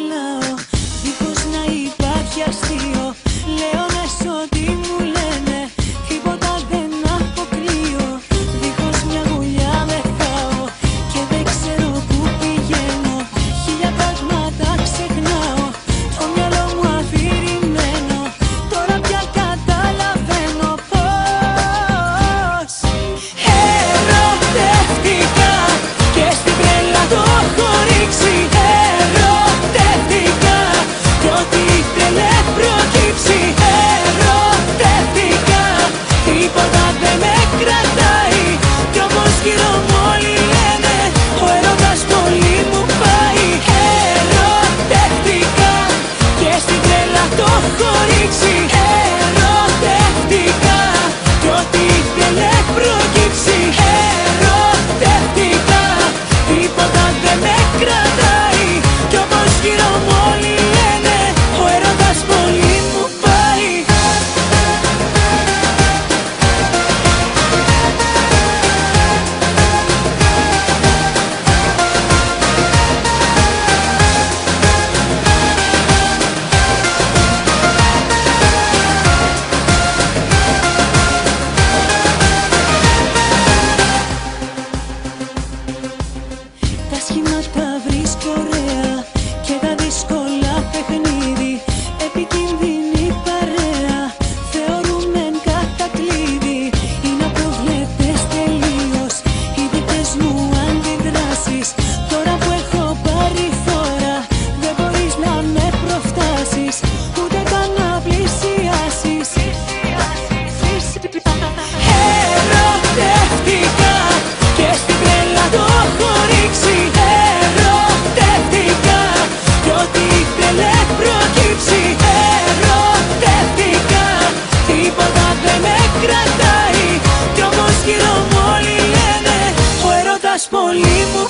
γελάω, δίχως να υπάρχει αστείο. Λέω ναι σ' ό,τι μου λένε, τίποτα δεν αποκλείω. Δίχως μια γουλιά μεθάω και δεν ξέρω πού πηγαίνω. Χίλια πράγματα ξεχνάω, το μυαλό μου αφηρημένο. Τώρα πια καταλαβαίνω πως ερωτεύτηκα και στην τρέλα το έχω ρίξει. Ερωτεύτηκα κι ό,τι ήθελε προκύψει. Ερωτεύτηκα, τίποτα δεν με κρατάει. Κι όπως γύρω μου όλοι λένε, ο έρωτας πολύ μου πάει. Ερωτεύτηκα και στην τρέλα το έχω ρίξει. Ερωτεύτηκα κι ό,τι ήθελε προκύψει. Ερωτεύτηκα, τίποτα δεν με κρατάει. Κι όπως γύρω μου όλοι λένε, ο έρωτας πολύ μου πάει. Τα σχήματα βρίσκω ωραία και τα δύσκολα παιχνίδι. Επικίνδυνη παρέα, θεωρούμε κατακλείδη. Είναι απροβλέπτες τελείως οι δικές μου αντιδράσεις. Τώρα που έχω πάρει φόρα, δεν μπορείς να με προφτάσεις, ούτε καν να πλησιάσεις. Ερωτεύτηκα και στην τρέλα το έχω ρίξει. Ερωτεύτηκα κι ό,τι ήθελε προκύψει. Ερωτεύτηκα, τίποτα δεν με κρατάει. Κι όμως γύρω μου όλοι λένε, ο έρωτας πολύ μου